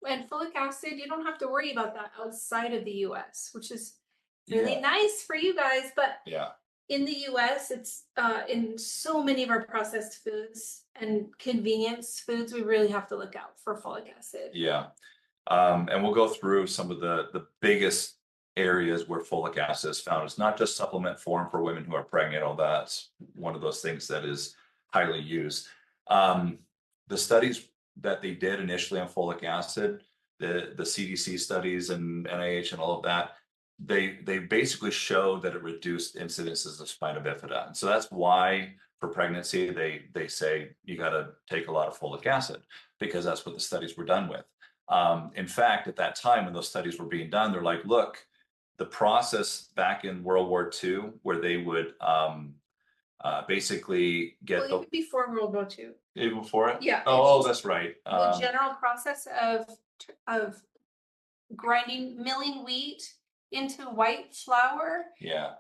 And folic acid, you don't have to worry about that outside of the US, which is really Yeah. nice for you guys. But Yeah. in the US, it's in so many of our processed foods and convenience foods, we really have to look out for folic acid. Yeah. And we'll go through some of the biggest areas where folic acid is found. It's not just supplement form for women who are pregnant, although that's one of those things that is highly used. The studies that they did initially on folic acid, the CDC studies and NIH and all of that, they basically showed that it reduced incidences of spina bifida. And so that's why for pregnancy, they say you got to take a lot of folic acid, because that's what the studies were done with. In fact, at that time when those studies were being done, they're like, look, the process back in World War II, where they would basically get even before World War II. Even before it? Yeah. Oh, that's right. The general process of milling wheat into white flour. Yeah.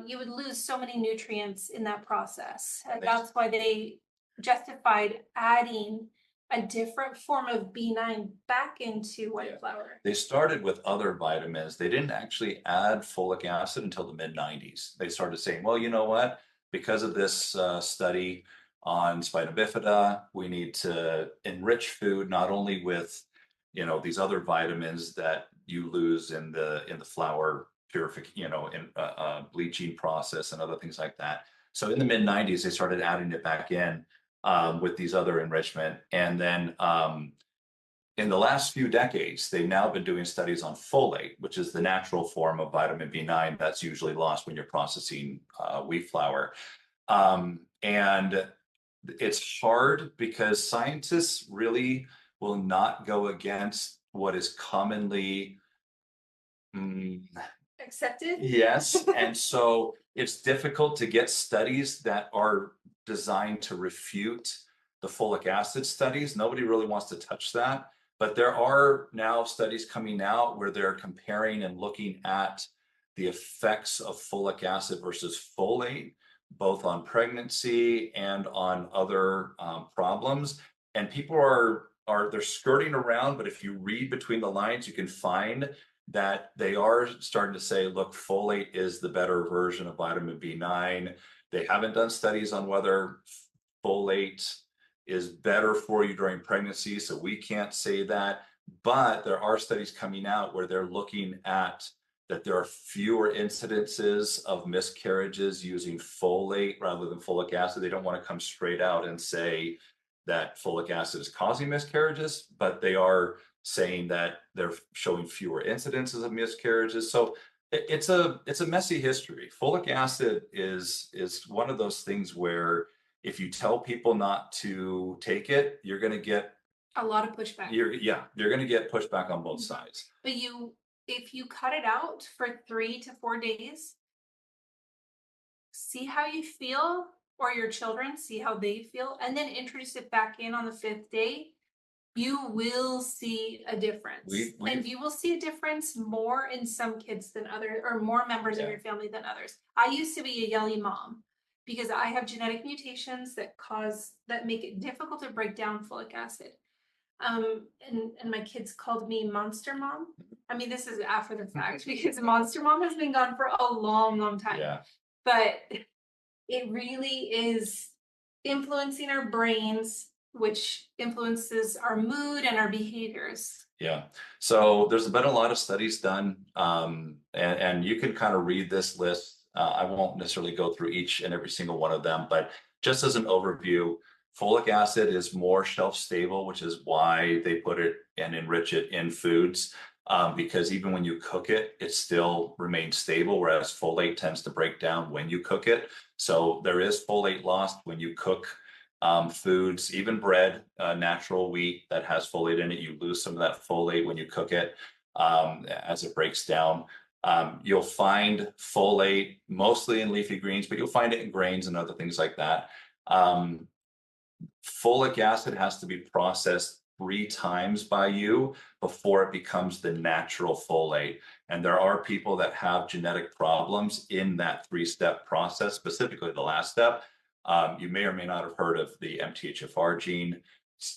You would lose so many nutrients in that process. And that's why they justified adding a different form of B9 back into white flour. They started with other vitamins. They didn't actually add folic acid until the mid-90s. They started saying, well, you know what? Because of this study on spina bifida, we need to enrich food not only with, you know, these other vitamins that you lose in the flour purification, you know, in bleaching process and other things like that. So in the mid-90s, they started adding it back in with these other enrichment. And then in the last few decades, they've now been doing studies on folate, which is the natural form of vitamin B9 that's usually lost when you're processing wheat flour. And it's hard because scientists really will not go against what is commonly accepted. Yes. And so it's difficult to get studies that are designed to refute the folic acid studies. Nobody really wants to touch that. But there are now studies coming out where they're comparing and looking at the effects of folic acid versus folate, both on pregnancy and on other problems. And people they're skirting around, but if you read between the lines, you can find that they are starting to say, look, folate is the better version of vitamin B9. They haven't done studies on whether folate is better for you during pregnancy, so we can't say that. But there are studies coming out where they're looking at that there are fewer incidences of miscarriages using folate rather than folic acid. They don't want to come straight out and say that folic acid is causing miscarriages, but they are saying that they're showing fewer incidences of miscarriages. So it's a messy history. Folic acid is one of those things where if you tell people not to take it, you're going to get a lot of pushback. You're going to get pushback on both sides. But if you cut it out for 3 to 4 days, see how you feel, or your children see how they feel, and then introduce it back in on the 5th day, you will see a difference. And you will see a difference more in some kids than others, or more members of your family than others. I used to be a yelly mom because I have genetic mutations that make it difficult to break down folic acid. And my kids called me Monster Mom. I mean, this is after the fact because Monster Mom has been gone for a long, long time. Yeah. But it really is influencing our brains, which influences our mood and our behaviors. Yeah. So there's been a lot of studies done, and you can kind of read this list. I won't necessarily go through each and every single one of them, but just as an overview, folic acid is more shelf stable, which is why they put it and enrich it in foods, because even when you cook it, it still remains stable, whereas folate tends to break down when you cook it. So there is folate lost when you cook foods, even bread, natural wheat that has folate in it. You lose some of that folate when you cook it as it breaks down. You'll find folate mostly in leafy greens, but you'll find it in grains and other things like that. Folic acid has to be processed 3 times by you before it becomes the natural folate. And there are people that have genetic problems in that 3-step process, specifically the last step. You may or may not have heard of the MTHFR gene.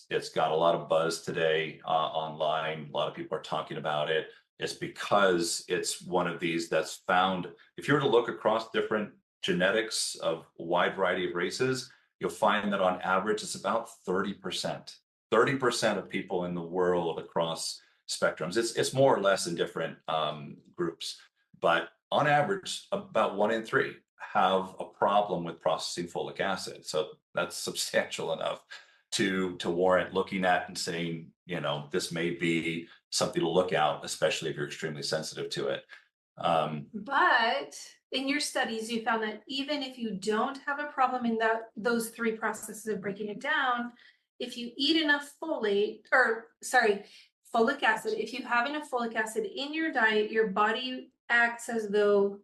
it's got a lot of buzz today online. A lot of people are talking about it. It's because it's one of these that's found. If you were to look across different genetics of a wide variety of races, you'll find that on average it's about 30%. 30% of people in the world across spectrums. It's more or less in different groups, but on average, about 1 in 3 have a problem with processing folic acid. So that's substantial enough to warrant looking at and saying, you know, this may be something to look out, especially if you're extremely sensitive to it. But in your studies, you found that even if you don't have a problem in those 3 processes of breaking it down, if you eat enough folic acid, if you have enough folic acid in your diet, your body acts as though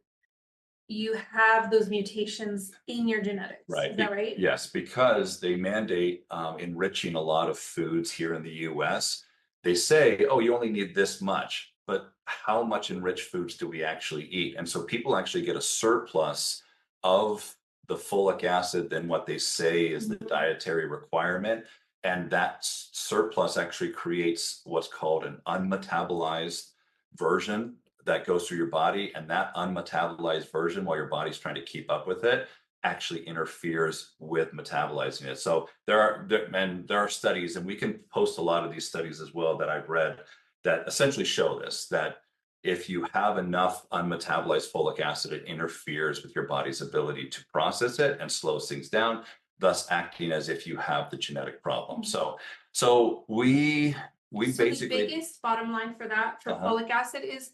you have those mutations in your genetics. Right. Is that right? Yes, because they mandate enriching a lot of foods here in the US. They say, oh, you only need this much, but how much enriched foods do we actually eat? And so people actually get a surplus of the folic acid than what they say is the dietary requirement. And that surplus actually creates what's called an unmetabolized version that goes through your body, and that unmetabolized version, while your body's trying to keep up with it, actually interferes with metabolizing it. So there are studies, and we can post a lot of these studies as well that I've read that essentially show this, that if you have enough unmetabolized folic acid, it interferes with your body's ability to process it and slows things down, thus acting as if you have the genetic problem. So we basically, the biggest bottom line for that, for folic acid, is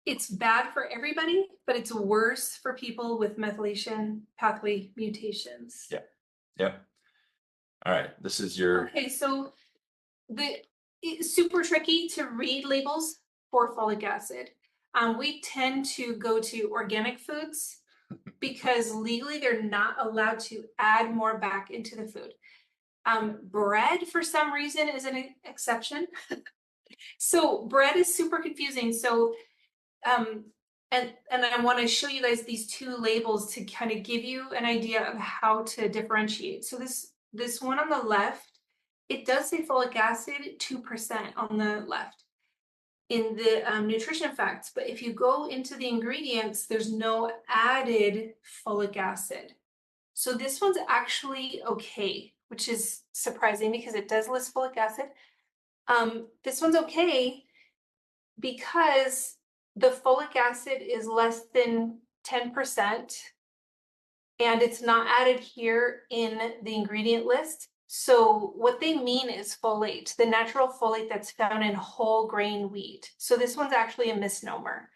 it's bad for everybody, but it's worse for people with methylation pathway mutations. Yeah. Yep. All right. This is your. Okay, so it's super tricky to read labels for folic acid. We tend to go to organic foods because legally they're not allowed to add more back into the food. Bread, for some reason, is an exception. So bread is super confusing. So and I want to show you guys these 2 labels to kind of give you an idea of how to differentiate. So this one on the left, it does say folic acid 2% on the left in the nutrition facts, but if you go into the ingredients, there's no added folic acid. So this one's actually okay, which is surprising because it does list folic acid. This one's okay because the folic acid is less than 10%, and it's not added here in the ingredient list. So what they mean is folate, the natural folate that's found in whole grain wheat. So this one's actually a misnomer.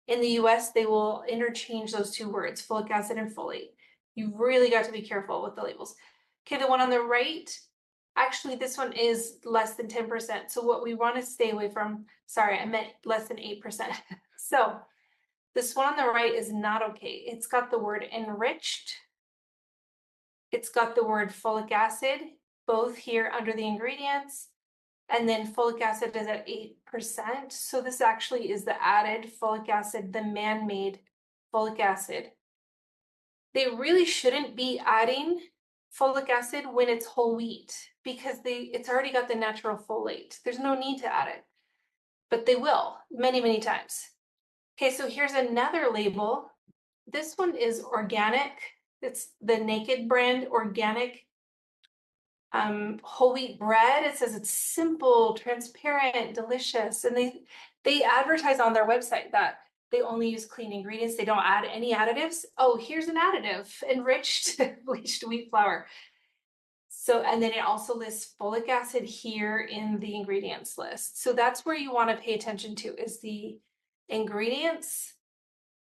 In the US, they will interchange those 2 words, folic acid and folate. You really got to be careful with the labels. Okay, the one on the right, actually this one is less than 10%. So what we want to stay away from, sorry, I meant less than 8%. So this one on the right is not okay. It's got the word enriched. It's got the word folic acid, both here under the ingredients. And then folic acid is at 8%. So this actually is the added folic acid, the man-made folic acid. They really shouldn't be adding folic acid when it's whole wheat because it's already got the natural folate. There's no need to add it, but they will many, many times. Okay, so here's another label. This one is organic. It's the Naked brand, organic whole wheat bread. It says it's simple, transparent, delicious. And they advertise on their website that they only use clean ingredients. They don't add any additives. Oh, here's an additive, enriched bleached wheat flour. So, and then it also lists folic acid here in the ingredients list. So that's where you want to pay attention to, is the ingredients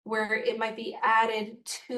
where it might be added to